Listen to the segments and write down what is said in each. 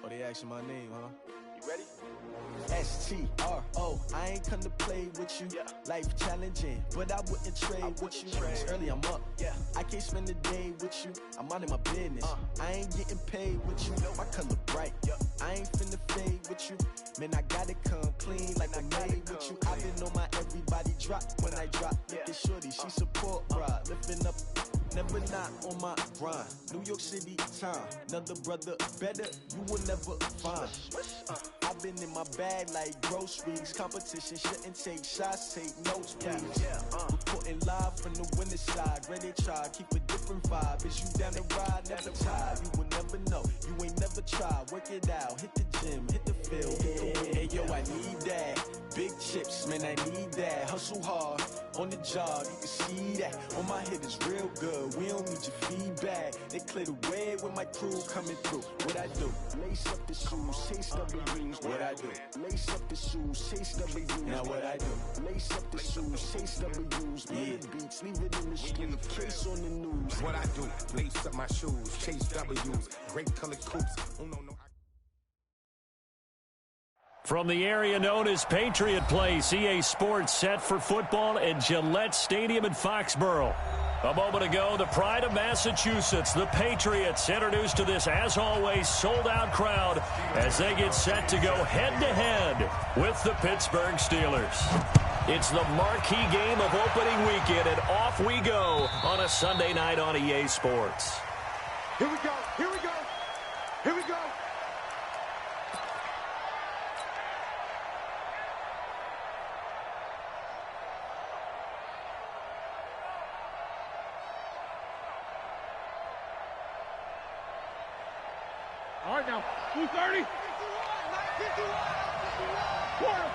Oh, they asking my name, huh? You ready? STRO, I ain't come to play with you. Life challenging, but I wouldn't trade with you. It's early, I'm up. I can't spend a day with you. I'm out of my business. I ain't getting paid with you. My color bright. I ain't finna fade with you. Man, I gotta come clean like I made with you. I've been on my everybody drop when I drop. Look at shorty, she support ride. Lifting up, never not on my grind. New York City time, another brother better, you will never find. I've been in my bag like groceries. Competition shouldn't take shots, take notes, please. Reporting live from the winning side. Ready to try, keep a different vibe. Is you down the ride, never tired. You will never know, you ain't never tried. Work it out, hit the gym, hit the field, hit the win. Hey yo, I need that. Big chips, man, I need that. Hustle hard, on the job, you can see that. On my head is real good, we don't need your feedback. They clear the way when my crew coming through. What I do? Lace up the shoes, chase W's. What I do? Lace up the shoes, chase W's. Now what I do? Lace up the shoes, chase W's. Murder beats, leave it in the street, case on the news. What I do? Lace up my shoes, chase W's. Great colored coupes. Oh no, no. From the area known as Patriot Place, EA Sports set for football in Gillette Stadium in Foxborough. A moment ago, the pride of Massachusetts, the Patriots, introduced to this, as always, sold-out crowd as they get set to go head-to-head with the Pittsburgh Steelers. It's the marquee game of opening weekend, and off we go on a Sunday night on EA Sports. Here we go, here we go, here we go. All right, now, 2:30.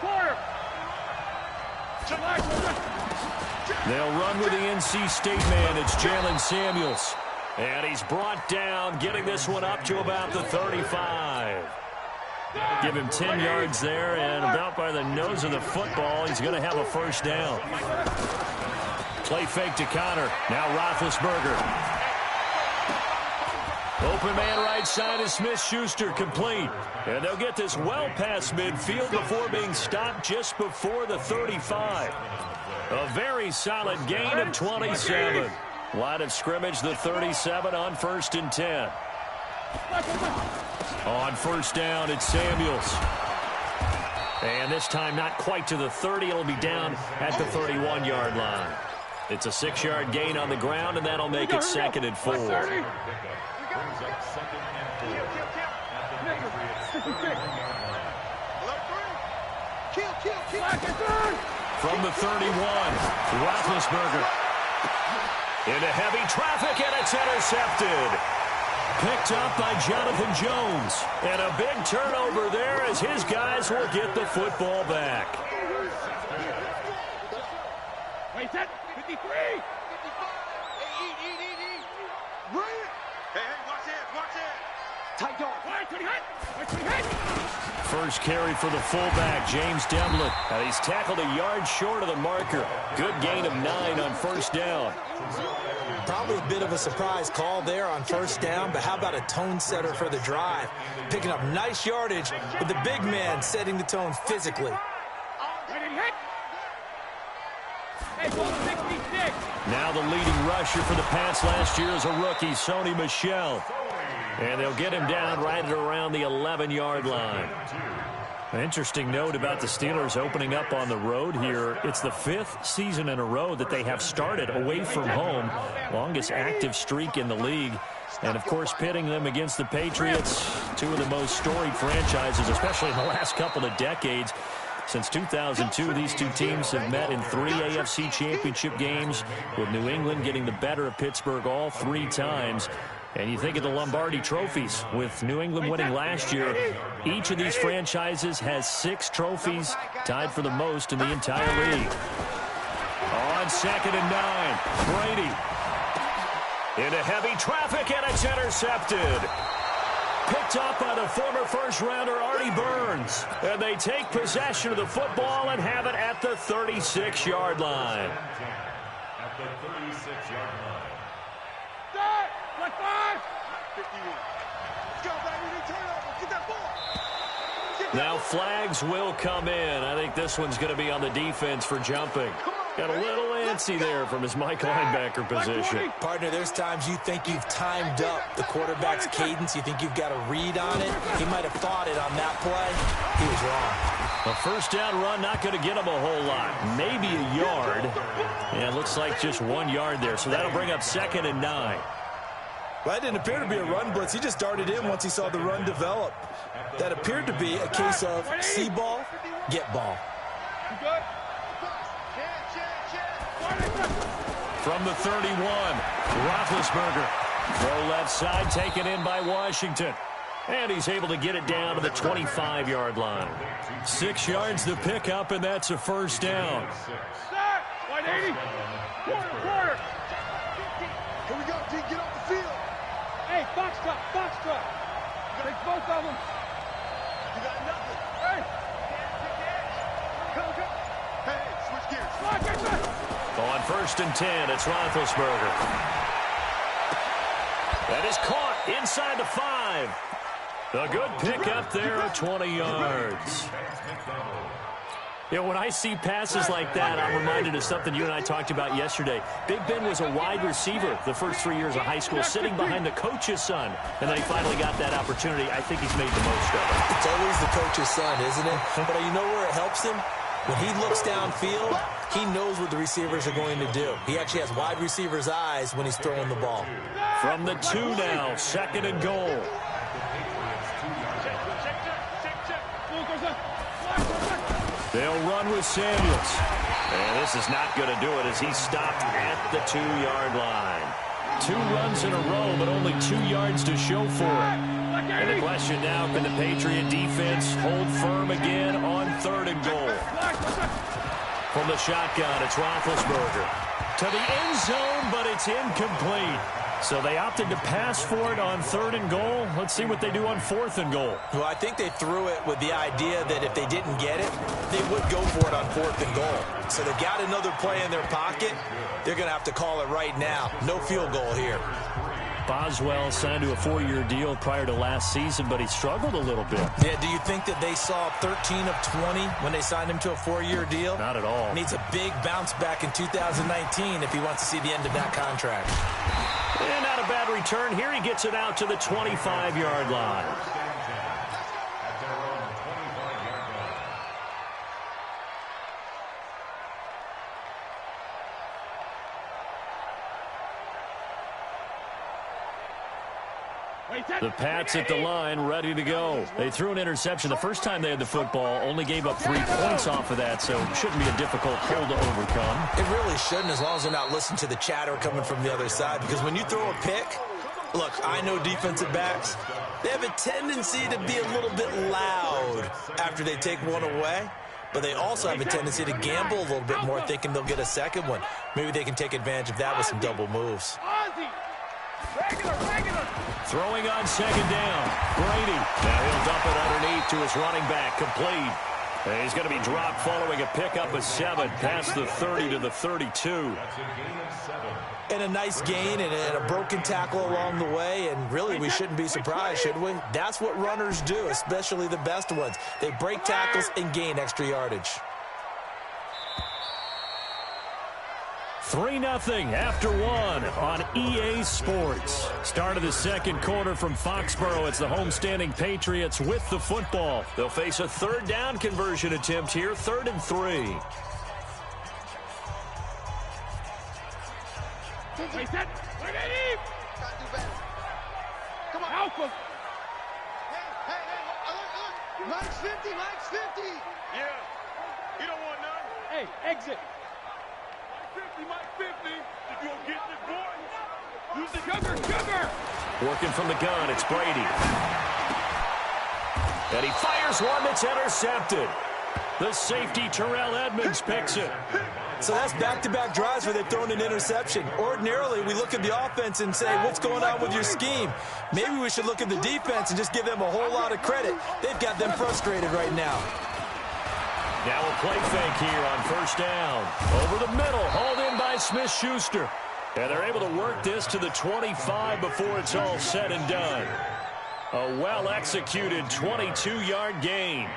Quarter. They'll run with the NC State man. It's Jalen Samuels. And he's brought down, getting this one up to about the 35. Give him 10 yards there, and about by the nose of the football, he's going to have a first down. Play fake to Connor. Now Roethlisberger. Open man right side is Smith-Schuster, complete. And they'll get this well past midfield before being stopped just before the 35. A very solid gain of 27. Line of scrimmage, the 37 on 1st and 10. On first down, it's Samuels. And this time not quite to the 30. It'll be down at the 31-yard line. It's a 6-yard gain on the ground, and that'll make it 2nd and 4. From the 31, Roethlisberger. Into heavy traffic, and it's intercepted. Picked up by Jonathan Jones. And a big turnover there as his guys will get the football back. Wait, set. 53. 55. Eat. Bring it. Hey, watch it. Tight dog. Watch what he hit. First carry for the fullback, James Demlin. He's tackled a yard short of the marker. Good gain of 9 on first down. Probably a bit of a surprise call there on first down, but how about a tone setter for the drive? Picking up nice yardage with the big man setting the tone physically. Now the leading rusher for the Pats last year is a rookie, Sony Michel. And they'll get him down right at around the 11-yard line. An interesting note about the Steelers opening up on the road here. It's the 5th season in a row that they have started away from home. Longest active streak in the league. And, of course, pitting them against the Patriots, two of the most storied franchises, especially in the last couple of decades. Since 2002, these two teams have met in 3 AFC championship games, with New England getting the better of Pittsburgh all 3 times. And you think of the Lombardi trophies, with New England winning last year. Each of these franchises has 6 trophies, tied for the most in the entire league. On 2nd and 9, Brady. Into heavy traffic, and it's intercepted. Picked up by the former first-rounder Artie Burns. And they take possession of the football and have it at the 36-yard line. At the 36-yard line. Start! What 5? 51. Let's go, baby. Turn over. Get that ball. Now flags will come in. I think this one's going to be on the defense for jumping. Got a little antsy there from his Mike linebacker position. Partner, there's times you think you've timed up the quarterback's cadence. You think you've got a read on it. He might have thought it on that play. He was wrong. A first down run, not going to get him a whole lot. Maybe a yard. Yeah, it looks like just 1 yard there. So that'll bring up 2nd and 9. Well, that didn't appear to be a run blitz. He just darted in once he saw the run develop. That appeared to be a case of see ball, get ball. From the 31, Roethlisberger. Throw left side, taken in by Washington. And he's able to get it down to the 25-yard line. 6 yards to pick up, and that's a first down. 180. Quarter. Here we go, D. Get off the field. Hey, box truck. Take both of them. You got nothing. Hey. Come. Hey, switch gears. On 1st and 10, it's Roethlisberger. That is caught inside the 5. A good pickup there at 20 yards. You know, when I see passes like that, I'm reminded of something you and I talked about yesterday. Big Ben was a wide receiver the first 3 years of high school, sitting behind the coach's son. And then he finally got that opportunity. I think he's made the most of it. It's always the coach's son, isn't it? But you know where it helps him? When he looks downfield, he knows what the receivers are going to do. He actually has wide receivers' eyes when he's throwing the ball. From the 2 now, 2nd and goal. They'll run with Samuels. And this is not going to do it as he's stopped at the 2-yard line. 2 runs in a row, but only 2 yards to show for it. And the question now, can the Patriot defense hold firm again on 3rd and goal? From the shotgun, it's Roethlisberger. To the end zone, but it's incomplete. So they opted to pass for it on 3rd and goal. Let's see what they do on 4th and goal. Well, I think they threw it with the idea that if they didn't get it, they would go for it on 4th and goal. So they got another play in their pocket. They're going to have to call it right now. No field goal here. Boswell signed to a 4-year deal prior to last season, but he struggled a little bit. Yeah, do you think that they saw 13 of 20 when they signed him to a 4-year deal? Not at all. Needs a big bounce back in 2019 if he wants to see the end of that contract. And not a bad return. Here he gets it out to the 25-yard line. The Pats at the line, ready to go. They threw an interception the first time they had the football, only gave up 3 points off of that, so it shouldn't be a difficult hole to overcome. It really shouldn't, as long as they're not listening to the chatter coming from the other side, because when you throw a pick, look, I know defensive backs, they have a tendency to be a little bit loud after they take one away, but they also have a tendency to gamble a little bit more, thinking they'll get a second one. Maybe they can take advantage of that with some double moves. Regular. Throwing on 2nd down. Brady. Now he'll dump it underneath to his running back. Complete. And he's going to be dropped following a pickup of 7 past the 30 to the 32. And a nice gain and a broken tackle along the way. And really, we shouldn't be surprised, should we? That's what runners do, especially the best ones. They break tackles and gain extra yardage. 3-0 after 1 on EA Sports. Start of the 2nd quarter from Foxborough. It's the homestanding Patriots with the football. They'll face a 3rd down conversion attempt here, 3rd and 3. Wait, set. Wait, Eddie. Come on. Help him. Hey, Mike's 50. Yeah. You don't want none. Hey, exit. Mike 50. If you don't get this boy, use the sugar. Working from the gun, it's Brady. And he fires one that's intercepted. The safety, Terrell Edmonds, picks it. So that's back-to-back drives where they've thrown an interception. Ordinarily, we look at the offense and say, what's going on with your scheme? Maybe we should look at the defense and just give them a whole lot of credit. They've got them frustrated right now. Now a play fake here on 1st down. Over the middle, hauled in by Smith-Schuster. And they're able to work this to the 25 before it's all said and done. A well-executed 22-yard gain.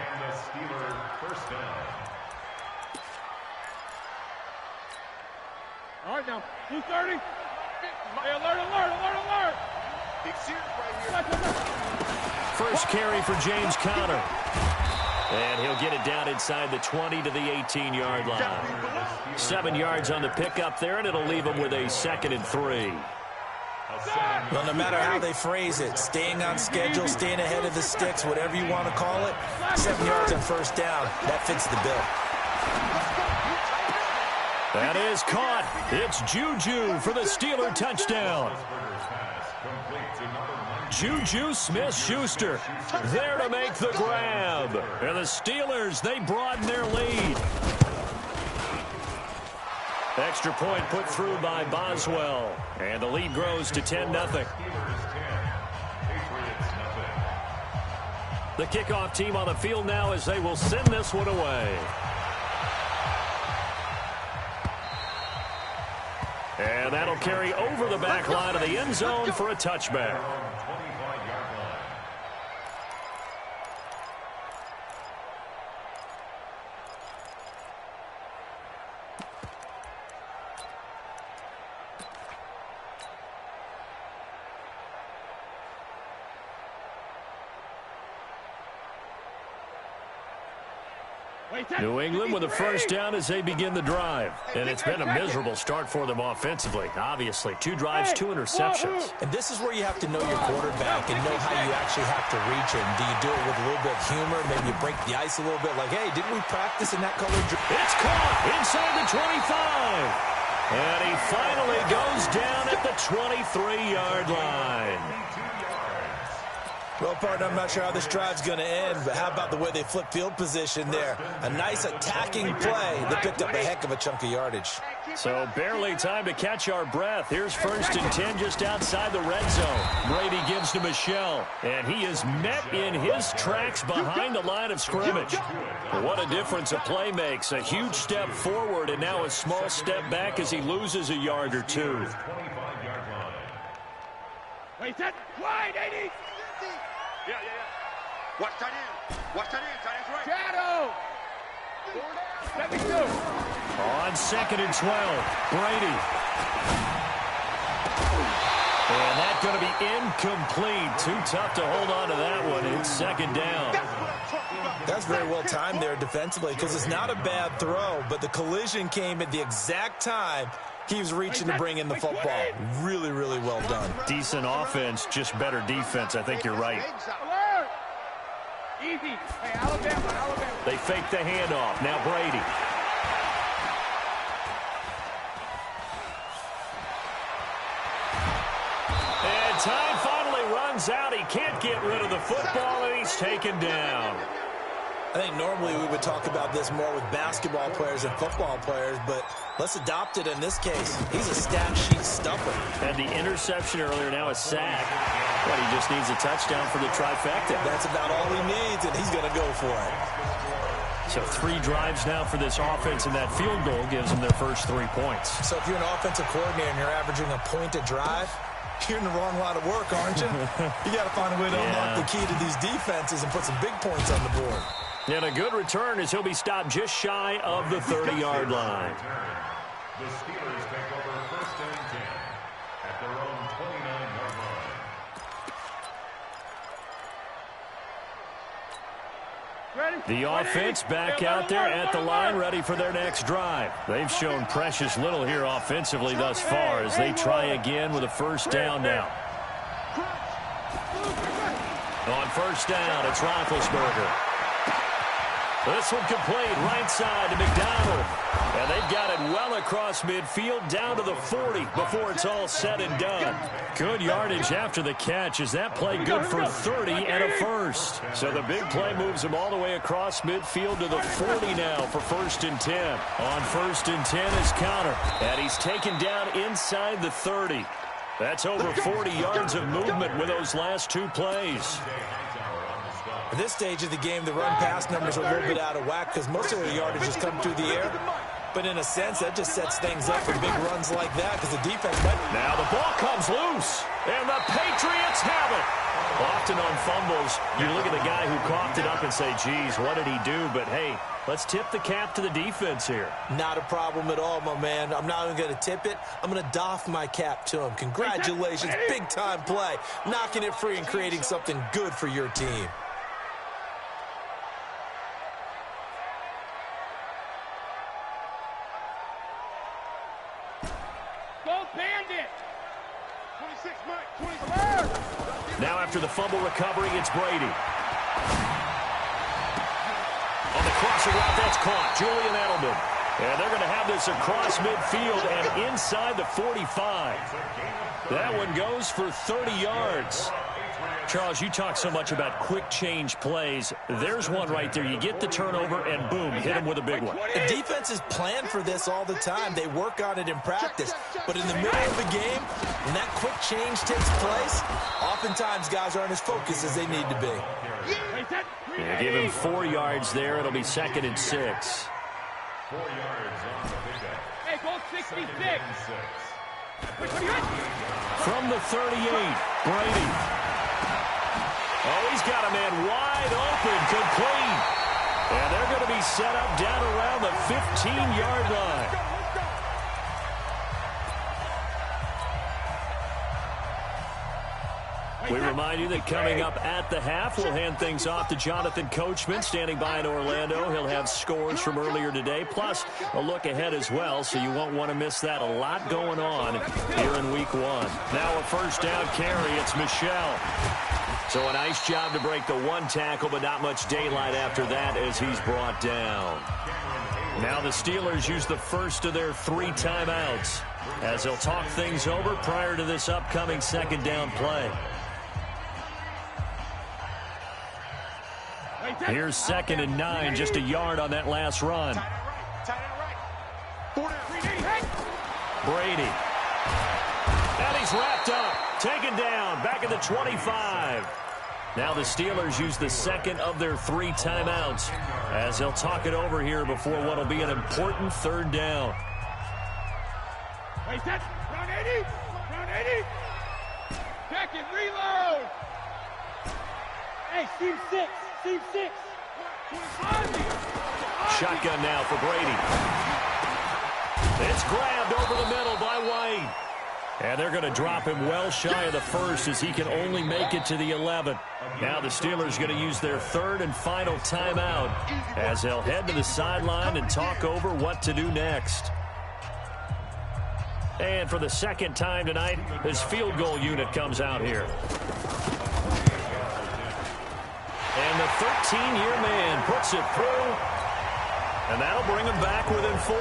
All right, now, 230. Hey, alert. Big series right here. First carry for James Conner. And he'll get it down inside the 20 to the 18-yard line. 7 yards on the pickup there, and it'll leave him with a 2nd and 3. Well, no matter how they phrase it, staying on schedule, staying ahead of the sticks, whatever you want to call it, 7 yards on first down, that fits the bill. That is caught. It's Juju for the Steeler touchdown. Juju Smith-Schuster there to make the grab. And the Steelers, they broaden their lead. Extra point put through by Boswell. And the lead grows to 10-0. The kickoff team on the field now as they will send this one away. And that'll carry over the back line of the end zone for a touchback. New England with a first down as they begin the drive. And it's been a miserable start for them offensively. Obviously, 2 drives, 2 interceptions. And this is where you have to know your quarterback and know how you actually have to reach him. Do you do it with a little bit of humor? Maybe you break the ice a little bit like, hey, didn't we practice in that color? It's caught inside the 25. And he finally goes down at the 23-yard line. Well, partner, I'm not sure how this drive's going to end, but how about the way they flip field position there? A nice attacking play. They picked up a heck of a chunk of yardage. So barely time to catch our breath. Here's 1st and 10 just outside the red zone. Brady gives to Michel, and he is met in his tracks behind the line of scrimmage. What a difference a play makes. A huge step forward and now a small step back as he loses a yard or 2. Wait, that wide, 80. Yeah. Watch tight end. Tight end's right. Shadow. 72. On 2nd and 12, Brady. And that's going to be incomplete. Too tough to hold on to that one. It's 2nd down. That's very well timed there defensively because it's not a bad throw, but the collision came at the exact time he was reaching to bring in the football. Really, really well done. Decent offense, just better defense. I think you're right. Easy. Hey, Alabama. They fake the handoff. Now Brady. And time finally runs out. He can't get rid of the football, and he's taken down. I think normally we would talk about this more with basketball players and football players, but let's adopt it in this case. He's a stat sheet stuffer. And the interception earlier, now a sack. But he just needs a touchdown for the trifecta. That's about all he needs, and he's going to go for it. So 3 drives now for this offense, and that field goal gives them their first 3 points. So if you're an offensive coordinator and you're averaging a point a drive, you're in the wrong line of work, aren't you? You got to find a way to unlock the key to these defenses and put some big points on the board. And a good return as he'll be stopped just shy of the 30-yard line. The Steelers take over 1st and 10 at their own 29-yard line. The offense back out there at the line, ready for their next drive. They've shown precious little here offensively thus far as they try again with a first down now. On first down, it's Roethlisberger. This one complete, right side to McDonald. And they've got it well across midfield, down to the 40 before it's all said and done. Good yardage after the catch as that play good for 30 and a first. So the big play moves him all the way across midfield to the 40 now for 1st and 10. On 1st and 10 is Conner. And he's taken down inside the 30. That's over 40 yards of movement with those last 2 plays. At this stage of the game, the run-pass numbers are a little bit out of whack because most of the yardage has come through the air. But in a sense, that just sets things up for big runs like that because the defense might... Now the ball comes loose, and the Patriots have it. Often on fumbles, you look at the guy who coughed it up and say, geez, what did he do? But, hey, let's tip the cap to the defense here. Not a problem at all, my man. I'm not even going to tip it. I'm going to doff my cap to him. Congratulations, big-time play. Knocking it free and creating something good for your team. Now after the fumble recovery, it's Brady. On the crossing route, that's caught. Julian Edelman. And they're going to have this across midfield and inside the 45. That one goes for 30 yards. Charles, you talk so much about quick change plays. There's one right there. You get the turnover, and boom, hit him with a big one. The defenses plan for this all the time. They work on it in practice. But in the middle of the game, when that quick change takes place, oftentimes guys aren't as focused as they need to be. Yeah, give him 4 yards there. It'll be 2nd and 6. 4 yards on the pickup. Hey, go 66. From the 38, Brady. Oh, he's got a man wide open, complete. And they're going to be set up down around the 15-yard line. We remind you that coming up at the half, we'll hand things off to Jonathan Coachman, standing by in Orlando. He'll have scores from earlier today, plus a look ahead as well, so you won't want to miss that. A lot going on here in Week 1. Now a first down carry. It's Michel. So a nice job to break the one tackle, but not much daylight after that as he's brought down. Now the Steelers use the first of their 3 timeouts as they'll talk things over prior to this upcoming second down play. Here's 2nd and 9, just a yard on that last run. Brady. And he's wrapped up, taken down, back at the 25. Now the Steelers use the second of their 3 timeouts as they'll talk it over here before what will be an important 3rd down. Wait, that's round 80. Round 80. Back and reload. Hey, team 6. Team 6. Shotgun now for Brady. It's grabbed over the middle by White. And they're going to drop him well shy of the first as he can only make it to the 11. Now the Steelers going to use their 3rd and final timeout as they'll head to the sideline and talk over what to do next. And for the 2nd time tonight, his field goal unit comes out here. And the 13-year man puts it through, and that'll bring him back within 4.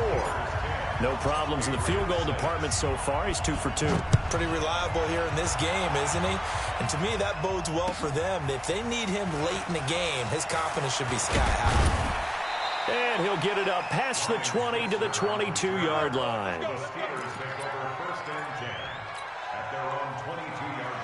No problems in the field goal department so far. He's 2 for 2. Pretty reliable here in this game, isn't he? And to me, that bodes well for them. If they need him late in the game, his confidence should be sky high. And he'll get it up past the 20 to the 22-yard line. The Steelers take over 1st and 10 at their own 22-yard line.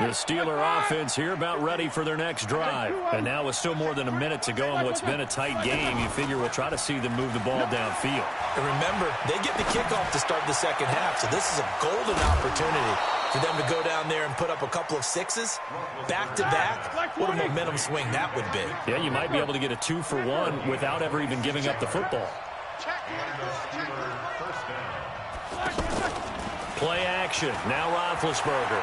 The Steeler offense here about ready for their next drive. And now with still more than a minute to go in what's been a tight game, you figure we'll try to see them move the ball downfield. And remember, they get the kickoff to start the second half, so this is a golden opportunity for them to go down there and put up a couple of 6s back-to-back. What a momentum swing that would be. Yeah, you might be able to get a 2 for 1 without ever even giving up the football. Play action. Now Roethlisberger.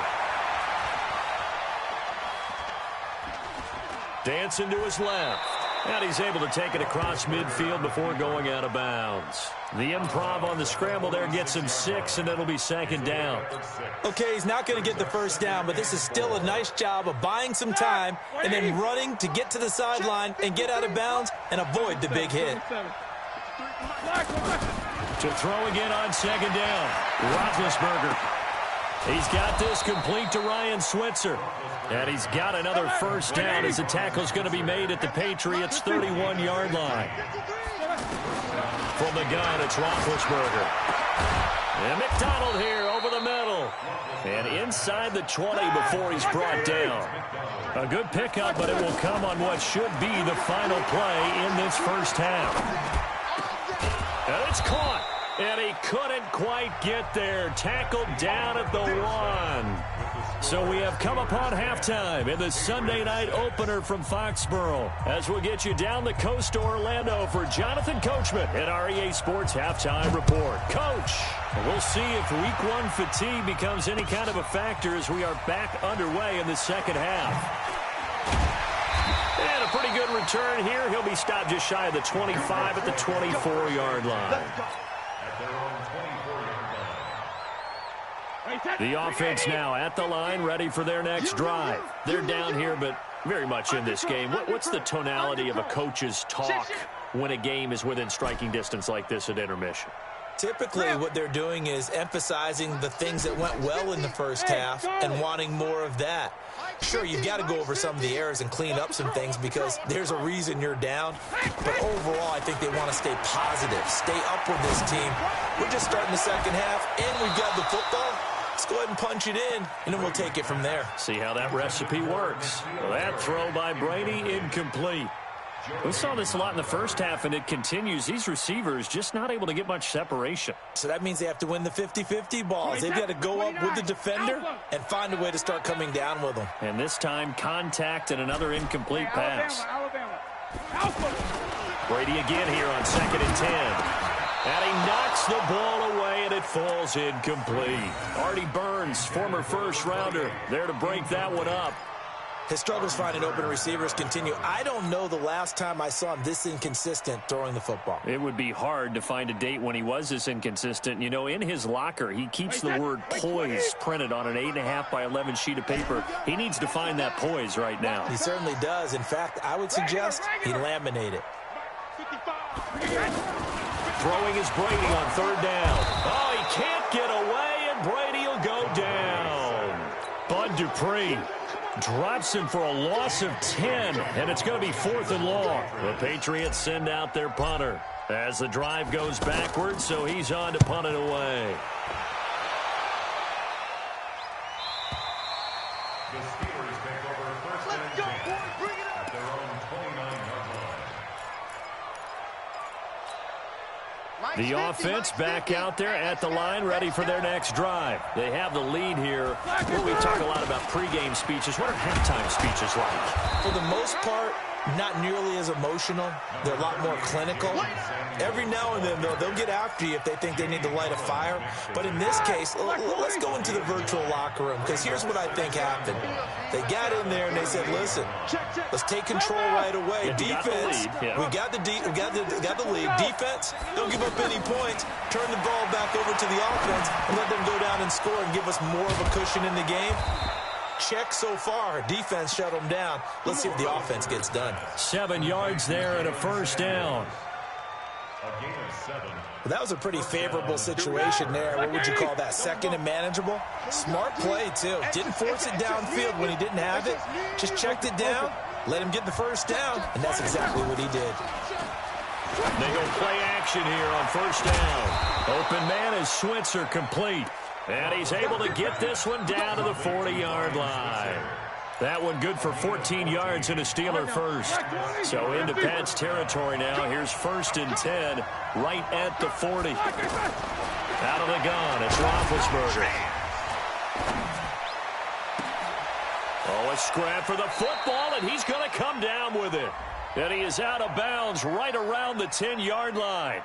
Dancing to his left. And he's able to take it across midfield before going out of bounds. The improv on the scramble there gets him 6, and it'll be 2nd down. Okay, he's not going to get the first down, but this is still a nice job of buying some time and then running to get to the sideline and get out of bounds and avoid the big hit. To throw again on 2nd down. Roethlisberger. He's got this complete to Ryan Switzer. And he's got another first down as the tackle's going to be made at the Patriots' 31-yard line. From the gun, it's Roethlisberger. And McDonald here over the middle. And inside the 20 before he's brought down. A good pickup, but it will come on what should be the final play in this first half. And it's caught. And he couldn't quite get there. Tackled down at the 1. So we have come upon halftime in the Sunday night opener from Foxborough, as we'll get you down the coast to Orlando for Jonathan Coachman at our EA Sports Halftime Report. Coach, we'll see if Week 1 fatigue becomes any kind of a factor as we are back underway in the second half. And a pretty good return here. He'll be stopped just shy of the 25 at the 24-yard line. The offense now at the line, ready for their next drive. They're down here, but very much in this game. What's the tonality of a coach's talk when a game is within striking distance like this at intermission? Typically, what they're doing is emphasizing the things that went well in the first half and wanting more of that. Sure, you've got to go over some of the errors and clean up some things because there's a reason you're down. But overall, I think they want to stay positive, stay up with this team. We're just starting the second half, and we've got the football. Let's go ahead and punch it in, and then we'll take it from there. See how that recipe works. Well, that throw by Brady, incomplete. We saw this a lot in the first half, and it continues. These receivers just not able to get much separation. So that means they have to win the 50-50 balls. They've got to go up with the defender and find a way to start coming down with them. And this time, contact and another incomplete pass. Brady again here on 2nd and 10. And he knocks the ball away, and it falls incomplete. Artie Burns, former first-rounder, there to break that one up. His struggles finding open receivers continue. I don't know the last time I saw him this inconsistent throwing the football. It would be hard to find a date when he was this inconsistent. You know, in his locker, he keeps the word poise printed on an 8.5 by 11 sheet of paper. He needs to find that poise right now. He certainly does. In fact, I would suggest he laminate it. Throwing is Brady on 3rd down. Oh, he can't get away, and Brady will go down. Bud Dupree drops him for a loss of 10, and it's going to be 4th and long. The Patriots send out their punter as the drive goes backwards, so he's on to punt it away. The Steelers take over 1st and 10 at their own 29-yard line. The offense back out there at the line, ready for their next drive. They have the lead here. Well, we talk a lot about pregame speeches. What are halftime speeches like? For the most part, not nearly as emotional. They're a lot more clinical. Every now and then, though, they'll get after you if they think they need to light a fire. But in this case, let's go into the virtual locker room, because here's what I think happened. They got in there and they said, listen, let's take control right away. Defense, we got the lead. Defense, don't give up any points. Turn the ball back over to the offense and let them go down and score and give us more of a cushion in the game. Check so far. Defense shut them down. Let's see if the offense gets done. 7 yards there and a 1st down. A gain of 7. Well, that was a pretty favorable situation there. What would you call that? 2nd and manageable? Smart play, too. Didn't force it downfield when he didn't have it. Just checked it down, let him get the 1st down, and that's exactly what he did. They go play action here on 1st down. Open man is Switzer, complete. And he's able to get this one down to the 40-yard line. That one good for 14 yards and a Steeler first. So into Pat's territory now. Here's 1st and 10 right at the 40. Out of the gun, it's Roethlisberger. Oh, a scrap for the football, and he's going to come down with it. And he is out of bounds right around the 10-yard line.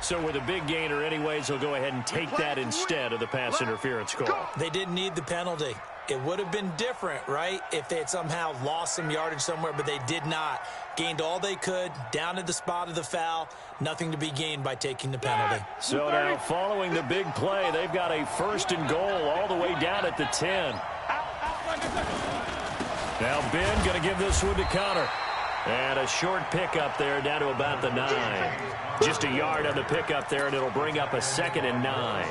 So with a big gainer anyways, they'll go ahead and take that instead of the pass interference call. They didn't need the penalty. It would have been different, right, if they had somehow lost some yardage somewhere, but they did not. Gained all they could, down to the spot of the foul. Nothing to be gained by taking the penalty. So now following the big play, they've got a 1st and goal all the way down at the 10. Now Ben going to give this one to Connor. And a short pickup there down to about the 9. Just a yard on the pickup there, and it'll bring up a 2nd and 9.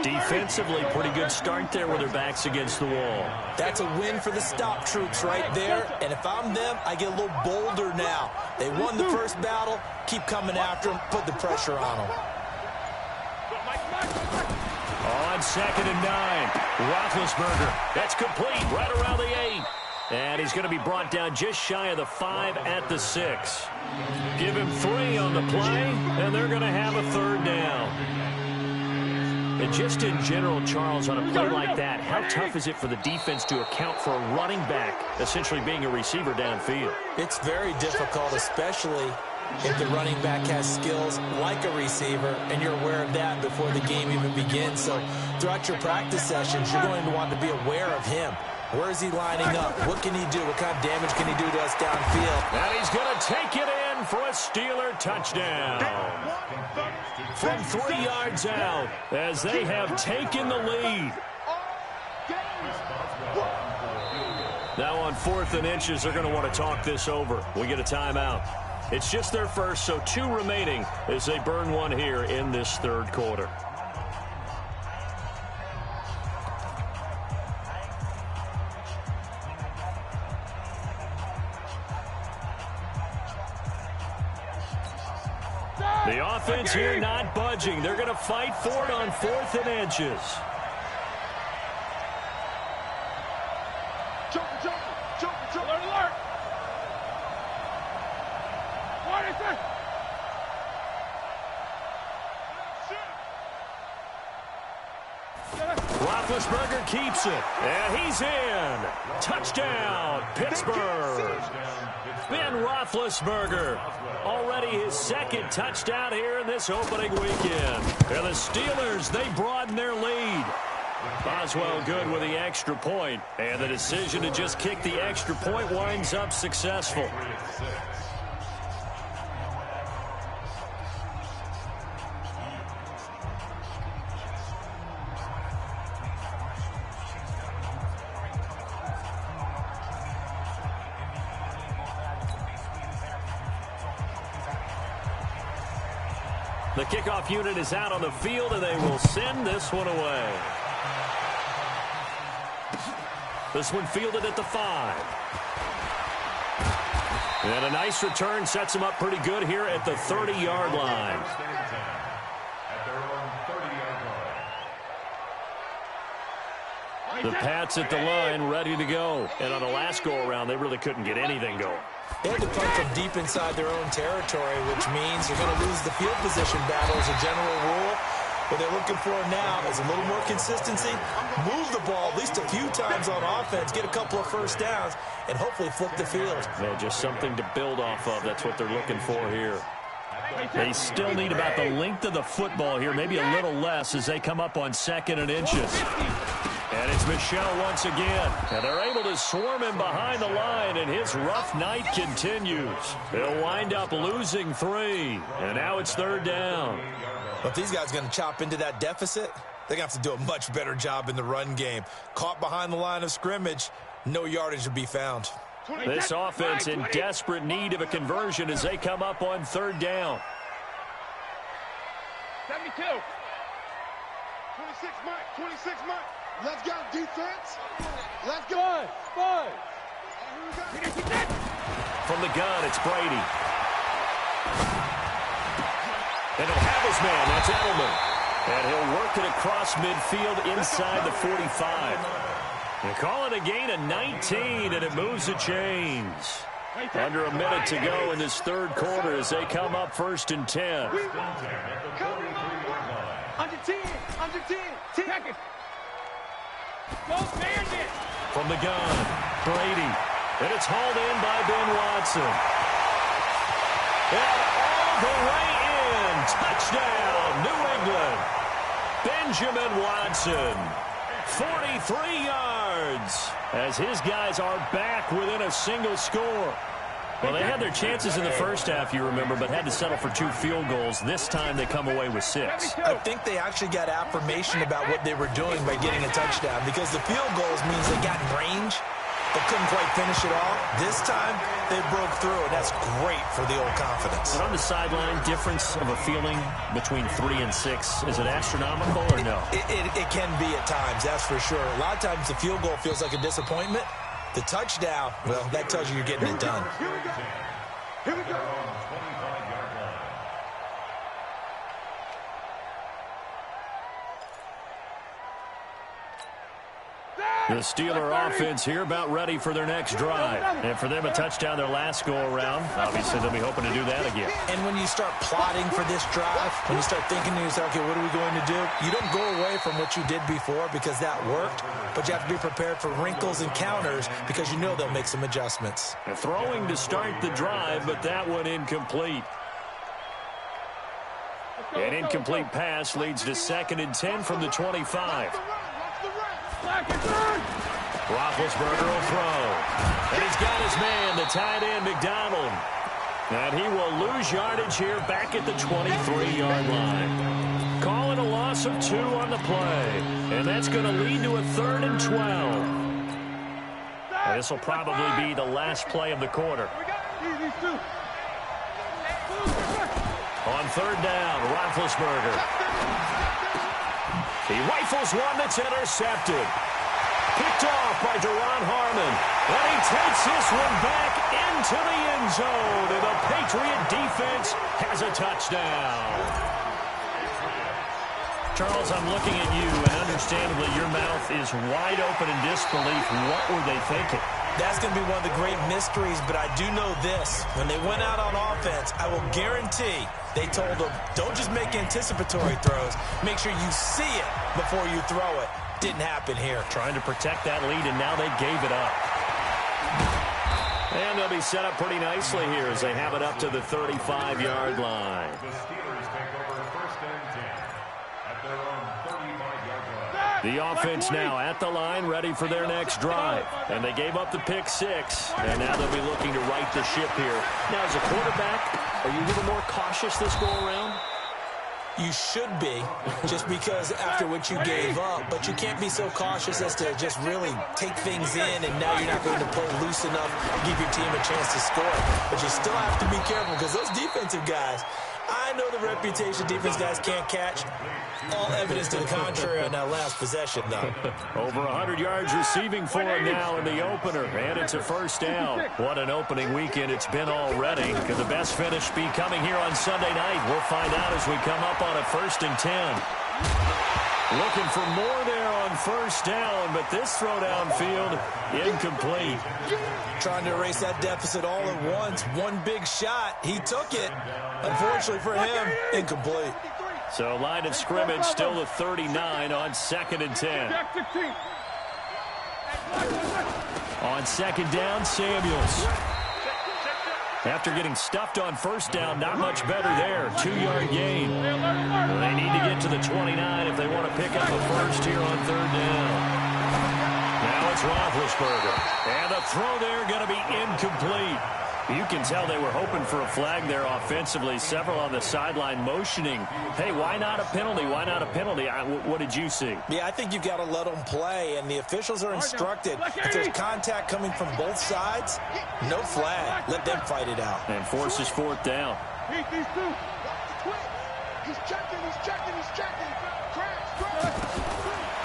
Defensively, pretty good start there with their backs against the wall. That's a win for the stop troops right there. And if I'm them, I get a little bolder now. They won the first battle. Keep coming after them. Put the pressure on them. On 2nd and 9, Roethlisberger. That's complete right around the 8. And he's going to be brought down just shy of the 5 at the 6. Give him 3 on the play, and they're going to have a 3rd down. And just in general, Charles, on a play like that, how tough is it for the defense to account for a running back essentially being a receiver downfield? It's very difficult, especially if the running back has skills like a receiver, and you're aware of that before the game even begins. So throughout your practice sessions, you're going to want to be aware of him. Where is he lining up? What can he do? What kind of damage can he do to us downfield? And he's going to take it in for a Steeler touchdown. From 3 yards out, as they have taken the lead. Now on 4th and inches, they're going to want to talk this over. We get a timeout. It's just their first, so 2 remaining as they burn one here in this 3rd quarter. The offense here not budging. They're going to fight for it on 4th and inches. Alert, alert. What is it? Roethlisberger keeps it, and he's in. Touchdown, Pittsburgh. Ben Roethlisberger, already his 2nd touchdown here in this opening weekend. And the Steelers, they broaden their lead. Boswell good with the extra point, and the decision to just kick the extra point winds up successful. The kickoff unit is out on the field, and they will send this one away. This one fielded at the 5. And a nice return sets them up pretty good here at the 30-yard line. The Pats at the line, ready to go. And on the last go-around, they really couldn't get anything going. They had to punt from deep inside their own territory, which means you're going to lose the field position battle as a general rule. What they're looking for now is a little more consistency, move the ball at least a few times on offense, get a couple of first downs, and hopefully flip the field. Yeah, just something to build off of. That's what they're looking for here. They still need about the length of the football here, maybe a little less as they come up on 2nd and inches. And it's Michel once again. And they're able to swarm him behind the line, and his rough night continues. They'll wind up losing 3. And now it's 3rd down. If these guys are going to chop into that deficit, they're going to have to do a much better job in the run game. Caught behind the line of scrimmage, no yardage to be found. This offense in desperate need of a conversion as they come up on 3rd down. 72. 26 Mike, 26 Mike. Let's go, defense. Let's go. Five. From the gun, it's Brady. And he'll have his man. That's Edelman. And he'll work it across midfield inside the 45. They call it a gain of 19, and it moves the chains. Under a minute to go in this 3rd quarter as they come up 1st and 10. Under 10. Under 10. 10. Go Bandit. From the gun, Brady. And it's hauled in by Ben Watson. And all the way in. Touchdown, New England. Benjamin Watson. 43 yards. As his guys are back within a single score. Well, they had their chances in the first half, you remember, but had to settle for 2 field goals. This time they come away with 6. I think they actually got affirmation about what they were doing by getting a touchdown, because the field goals means they got in range but couldn't quite finish it off. This time they broke through, and that's great for the old confidence. And on the sideline, difference of a feeling between 3 and 6, is it astronomical or no? It can be at times, that's for sure. A lot of times the field goal feels like a disappointment. The touchdown, well, that tells you you're getting it done. Here we go. Here we go. The Steeler offense here about ready for their next drive. And for them, a touchdown their last go-around. Obviously, they'll be hoping to do that again. And when you start plotting for this drive, when you start thinking to yourself, okay, what are we going to do? You don't go away from what you did before because that worked, but you have to be prepared for wrinkles and counters because you know they'll make some adjustments. And throwing to start the drive, but that one incomplete. An incomplete pass leads to 2nd and 10 from the 25. Roethlisberger will throw. And he's got his man, the tight end, McDonald. And he will lose yardage here back at the 23-yard line. Calling a loss of 2 on the play. And that's going to lead to a 3rd and 12. And this will probably be the last play of the quarter. On 3rd down, Roethlisberger. He rifles one that's intercepted. Picked off by Deron Harmon. And he takes this one back into the end zone. And the Patriot defense has a touchdown. Charles, I'm looking at you, and understandably your mouth is wide open in disbelief. What were they thinking? That's going to be one of the great mysteries, but I do know this. When they went out on offense, I will guarantee they told them, don't just make anticipatory throws. Make sure you see it before you throw it. Didn't happen here. Trying to protect that lead, and now they gave it up. And they'll be set up pretty nicely here as they have it up to the 35-yard line. The Steelers take over 1st and 10 at their own 35-yard line. The offense now at the line, ready for their next drive. And they gave up the pick 6, and now they'll be looking to right the ship here. Now, as a quarterback, are you a little more cautious this go-around? You should be, just because after what you gave up, but you can't be so cautious as to just really take things in, and now you're not going to play loose enough to give your team a chance to score. But you still have to be careful because those defensive guys, I know the reputation defense guys can't catch. All evidence to the contrary on that last possession, though. Over 100 yards receiving for him now in the opener, and it's a 1st down. What an opening weekend it's been already. Could the best finish be coming here on Sunday night? We'll find out as we come up on a 1st and 10. Looking for more there on 1st down, but this throw downfield, incomplete. Trying to erase that deficit all at once. One big shot. He took it. Unfortunately for him, incomplete. So line of scrimmage still the 39 on 2nd and 10. On 2nd down, Samuels. After getting stuffed on 1st down, not much better there. 2-yard gain. They need to get to the 29 if they want to pick up a 1st here on 3rd down. Now it's Roethlisberger. And the throw there going to be incomplete. You can tell they were hoping for a flag there offensively. Several on the sideline motioning. Hey, why not a penalty? Why not a penalty? What did you see? Yeah, I think you've got to let them play, and the officials are instructed. If there's contact coming from both sides, no flag. Let them fight it out. And forces 4th down. He's checking.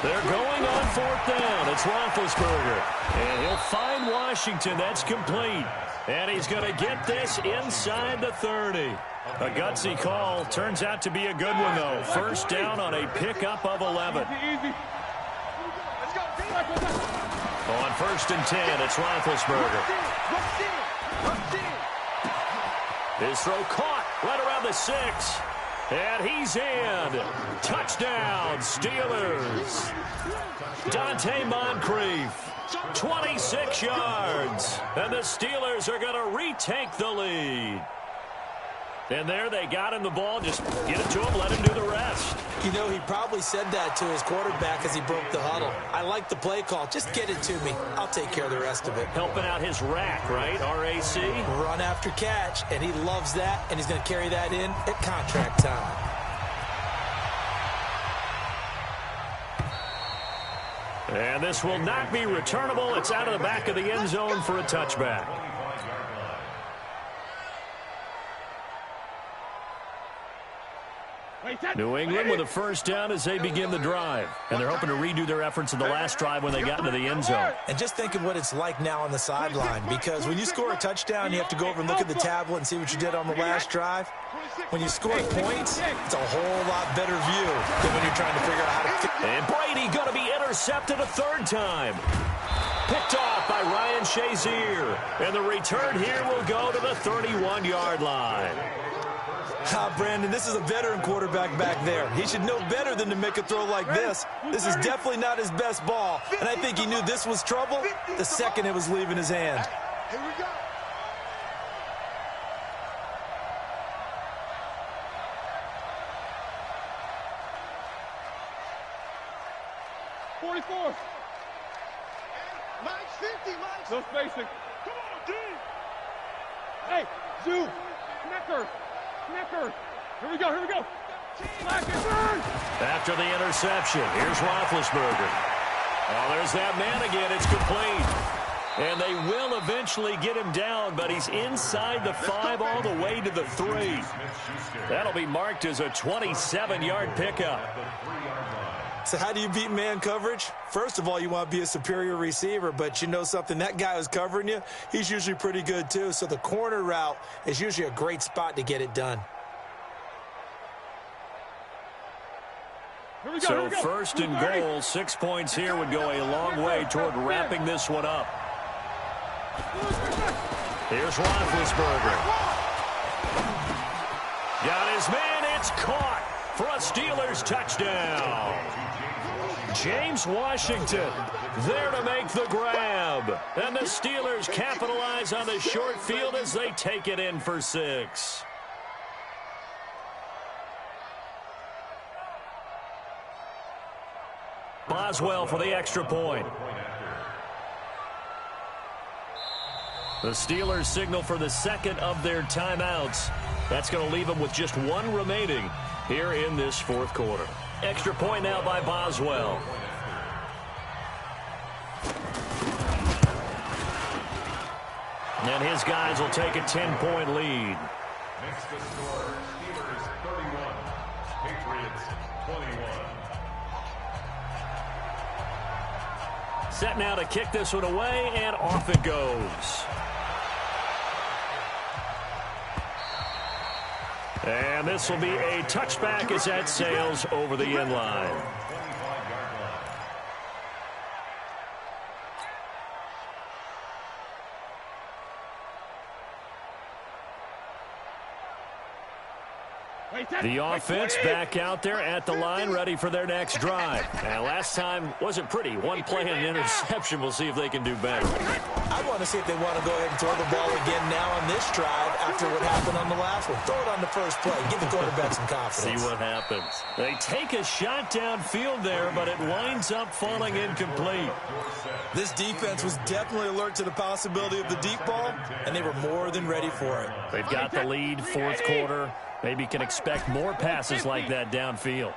They're going on 4th down. It's Roethlisberger. And he'll find Washington. That's complete. And he's going to get this inside the 30. A gutsy call. Turns out to be a good one, though. 1st down on a pickup of 11. On 1st and 10, it's Roethlisberger. His throw caught right around the 6. And he's in. Touchdown, Steelers. Dante Moncrief. 26 yards. And the Steelers are going to retake the lead. And there they got him the ball. Just get it to him, let him do the rest. You know, he probably said that to his quarterback as he broke the huddle. I like the play call. Just get it to me. I'll take care of the rest of it. Helping out his rack, right? RAC. Run after catch, and he loves that, and he's going to carry that in at contract time. And this will not be returnable. It's out of the back of the end zone for a touchback. New England with a 1st down as they begin the drive. And they're hoping to redo their efforts in the last drive when they got into the end zone. And just think of what it's like now on the sideline, because when you score a touchdown, you have to go over and look at the tablet and see what you did on the last drive. When you score points, it's a whole lot better view than when you're trying to figure out how to... And Brady going to be intercepted. intercepted a third time. Picked off by Ryan Shazier. And the return here will go to the 31-yard line. Brandon, this is a veteran quarterback back there. He should know better than to make a throw like this. This is definitely not his best ball, and I think he knew this was trouble the second it was leaving his hand. Here we go. Mike's 50, Mike. No spacing. Come on, D. Hey, Zoo. Snicker. Here we go. After the interception, here's Roethlisberger. Oh, there's that man again. It's complete. And they will eventually get him down, but he's inside the 5 all the way to the 3. That'll be marked as a 27-yard pickup. So how do you beat man coverage? First of all, you want to be a superior receiver, but you know something, that guy who's covering you, he's usually pretty good too. So the corner route is usually a great spot to get it done. So first and goal, 6 points here would go a long way toward wrapping this one up. Here's Roethlisberger. Got his man, it's caught for a Steelers touchdown. James Washington there to make the grab. And the Steelers capitalize on the short field as they take it in for 6. Boswell for the extra point. The Steelers signal for the second of their timeouts. That's going to leave them with just 1 remaining here in this fourth quarter. Extra point now by Boswell. And his guys will take a 10-point lead. Makes the score Steelers 31, Patriots 21. Set now to kick this one away, and off it goes. And this will be a touchback as that sails over the end line. The offense back out there at the line, ready for their next drive. And last time wasn't pretty. 1 play and an interception. We'll see if they can do better. I want to see if they want to go ahead and throw the ball again now on this drive after what happened on the last one. Throw it on the first play. Give the quarterback some confidence. See what happens. They take a shot downfield there, but it winds up falling incomplete. This defense was definitely alert to the possibility of the deep ball, and they were more than ready for it. They've got the lead, fourth quarter. Maybe can expect more passes like that downfield.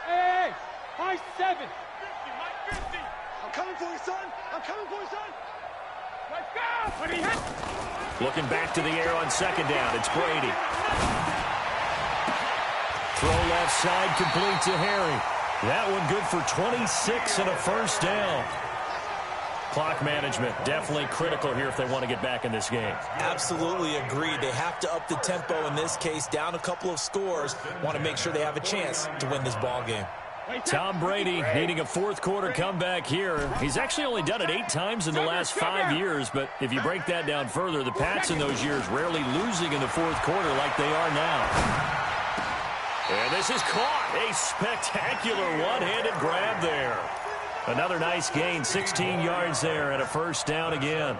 Hey, high 7. 50, Mike 50. I'm coming for you, son. Let's go. Looking back to the air on second down. It's Brady. Throw left side, complete to Harry. That one good for 26 and a first down. Clock management definitely critical here if they want to get back in this game. Absolutely agreed. They have to up the tempo in this case, down a couple of scores. Want to make sure they have a chance to win this ball game. Tom Brady needing a fourth quarter comeback here. He's actually only done it 8 times in the last 5 years, but if you break that down further, the Pats in those years rarely losing in the fourth quarter like they are now. And this is caught. A spectacular one-handed grab there. Another nice gain, 16 yards there, and a first down again.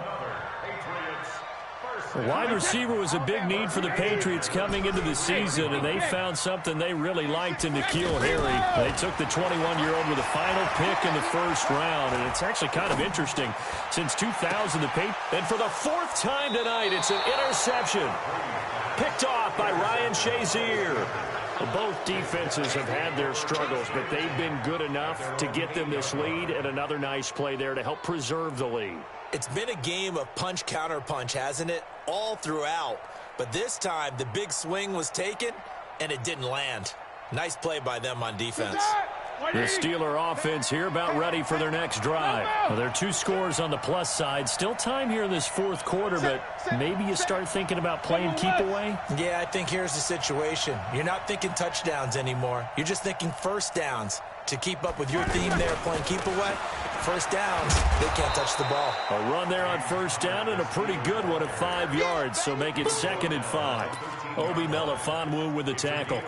Wide receiver was a big need for the Patriots coming into the season, and they found something they really liked in N'Keal Harry. They took the 21-year-old with a final pick in the first round, and it's actually kind of interesting. Since 2000, the Patriots, and for the 4th time tonight, it's an interception. Picked off by Ryan Shazier. Both defenses have had their struggles, but they've been good enough to get them this lead, and another nice play there to help preserve the lead. It's been a game of punch-counter-punch, hasn't it? All throughout. But this time, the big swing was taken, and it didn't land. Nice play by them on defense. The Steeler offense here about ready for their next drive. Well, there are 2 scores on the plus side. Still time here in this 4th quarter, but maybe you start thinking about playing keep away? Yeah, I think here's the situation. You're not thinking touchdowns anymore. You're just thinking first downs. To keep up with your theme there, playing keep away, first downs, they can't touch the ball. A run there on first down and a pretty good one at 5 yards, so make it 2nd and 5. Obi Melifonwu with the tackle.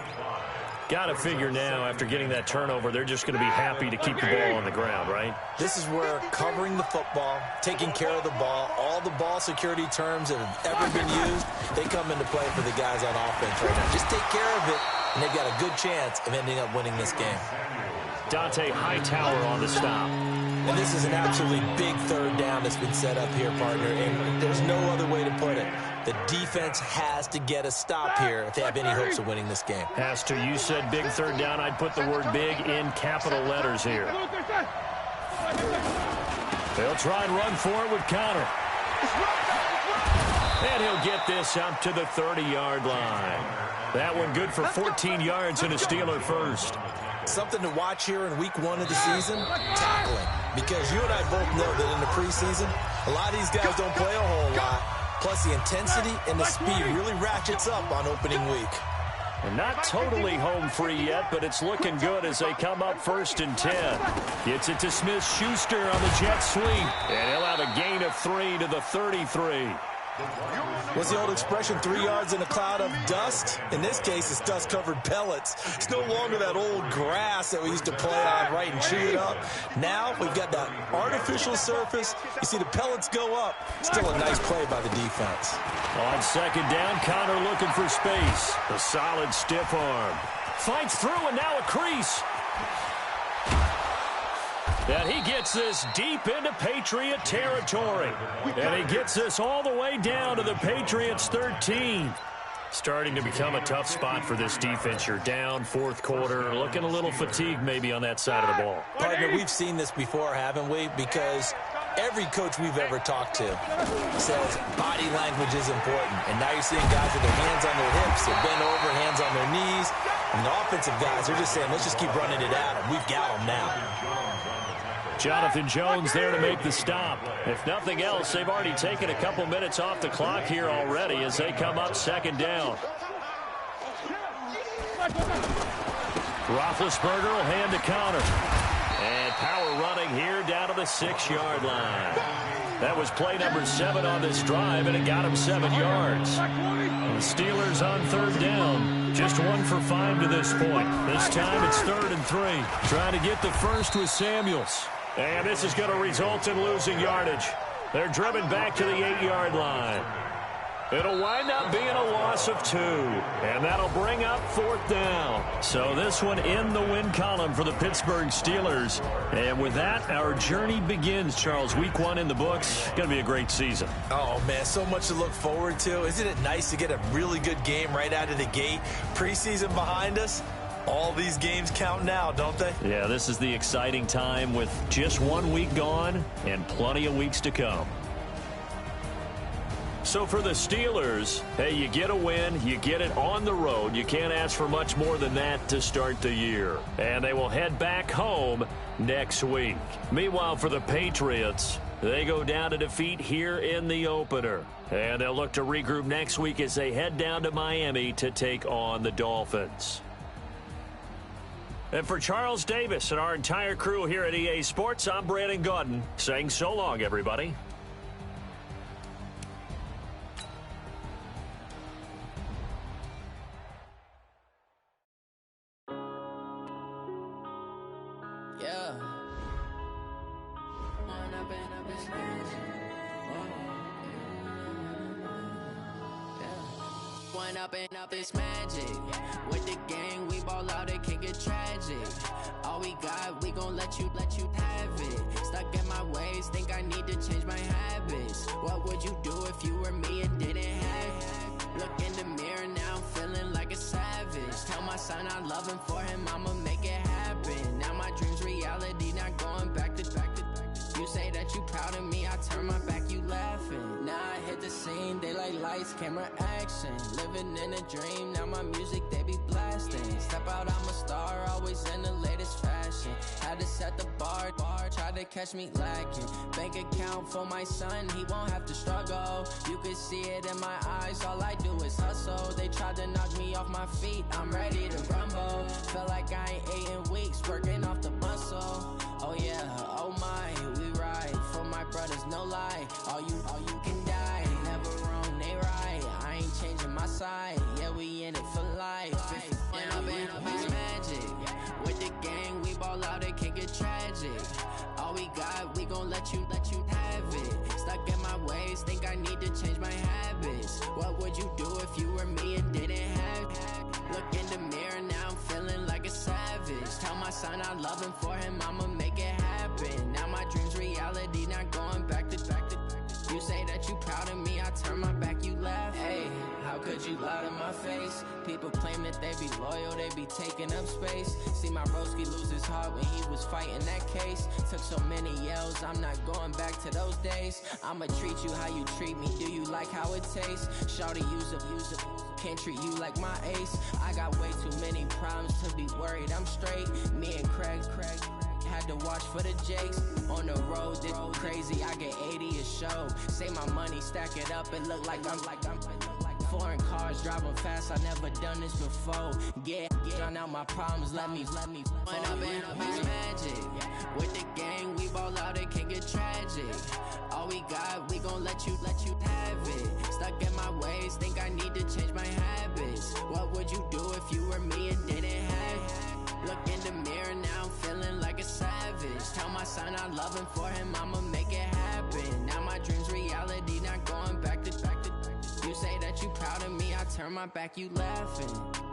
Got to figure now, after getting that turnover, they're just going to be happy to keep the ball on the ground, right? This is where covering the football, taking care of the ball, all the ball security terms that have ever been used, they come into play for the guys on offense right now. Just take care of it, and they've got a good chance of ending up winning this game. Dante Hightower on the stop. And this is an absolutely big 3rd down that's been set up here, partner, and there's no other way to put it. The defense has to get a stop here if they have any hopes of winning this game. Has to. You said big 3rd down. I'd put the word big in capital letters here. They'll try and run for it with Connor. And he'll get this out to the 30-yard line. That one good for 14 yards and a Steeler first. Something to watch here in week 1 of the season, tackling. Because you and I both know that in the preseason, a lot of these guys don't play a whole lot. Plus, the intensity and the speed really ratchets up on opening week. And not totally home free yet, but it's looking good as they come up 1st and 10. Gets it to Smith-Schuster on the jet sweep. And he'll have a gain of 3 to the 33. What's the old expression, 3 yards in a cloud of dust? In this case, it's dust-covered pellets. It's no longer that old grass that we used to play on, right, and chew it up. Now we've got that artificial surface. You see the pellets go up. Still a nice play by the defense. On 2nd down, Connor looking for space. A solid stiff arm. Fights through, and now a crease. And he gets this deep into Patriot territory. And he gets this all the way down to the Patriots' 13. Starting to become a tough spot for this defense. You're down 4th quarter, looking a little fatigued maybe on that side of the ball. Partner, we've seen this before, haven't we? Because every coach we've ever talked to says body language is important. And now you're seeing guys with their hands on their hips, they're bent over, hands on their knees. And the offensive guys, they're just saying, let's just keep running it at them. We've got them now. Jonathan Jones there to make the stop. If nothing else, they've already taken a couple minutes off the clock here already as they come up 2nd down. Roethlisberger will hand to Connor. And power running here down to the 6-yard line. That was play number 7 on this drive, and it got him 7 yards. The Steelers on 3rd down. Just 1 for 5 to this point. This time it's 3rd and 3. Trying to get the first with Samuels. And this is going to result in losing yardage. They're driven back to the 8-yard line. It'll wind up being a loss of 2. And that'll bring up 4th down. So this one in the win column for the Pittsburgh Steelers. And with that, our journey begins, Charles. Week 1 in the books. Going to be a great season. Oh, man, so much to look forward to. Isn't it nice to get a really good game right out of the gate? Preseason behind us. All these games count now, don't they? Yeah, this is the exciting time with just 1 week gone and plenty of weeks to come. So for the Steelers, hey, you get a win, you get it on the road. You can't ask for much more than that to start the year. And they will head back home next week. Meanwhile, for the Patriots, they go down to defeat here in the opener. And they'll look to regroup next week as they head down to Miami to take on the Dolphins. And for Charles Davis and our entire crew here at EA Sports, I'm Brandon Gaudin saying so long, everybody. Yeah. One up and up is magic. With the gang, we ball out, it can get tragic. All we got, we gon' let you have it. Stuck in my ways, think I need to change my habits. What would you do if you were me and didn't have it? Look in the mirror now, feeling like a savage. Tell my son I love him, for him I'ma make it happen. Now my dream's reality, not going back to. You say that you proud of me, I turn my back, you laughing. Now I hit the scene, they like lights, camera, action. Living in a dream, now my music, they be blasting. lasting. Step out, I'm a star, always in the latest fashion. Had to set the bar, try to catch me lacking. Bank account for my son, he won't have to struggle. You can see it in my eyes, all I do is hustle. They tried to knock me off my feet, I'm ready to rumble. Feel like I ain't ate in weeks, working off the muscle. Oh yeah, oh my, we ride for my brothers, no lie. All you can die, never wrong, they right. I ain't changing my side, yeah, we in it for life. And I've been magic. With the gang, we ball out, it can get tragic. All we got, we gon' let you have it. Stuck in my ways, think I need to change my habits. What would you do if you were me and didn't have it? Look in the mirror, now I'm feeling like a savage. Tell my son I love him, for him I'ma make it happen. Now my dream's reality, not going back to. You say that you proud of me, I turn my back, you laugh. Hey, how could you lie to my face? People claim that they be loyal, they be taking up space. See my broski lose his heart when he was fighting that case. Took so many yells, I'm not going back to those days. I'ma treat you how you treat me, do you like how it tastes? Shawty, use up, can't treat you like my ace. I got way too many problems to be worried, I'm straight. Me and Craig had to watch for the Jakes. On the road, this crazy, I get 80 a show. Say my money, stack it up, it look like I'm foreign cars, driving fast, I never done this before. Get drown out my problems, let me When I've been magic. With the gang, we ball out, it can get tragic. All we got, we gon' let you have it. Stuck in my ways, think I need to change my habits. What would you do if you were me and didn't have it? Look in the mirror, now I'm feeling like a savage. Tell my son I love him, for him I'ma make it happen. Now my dream's reality, not going back to. You say that you proud of me, I turn my back, you laughing.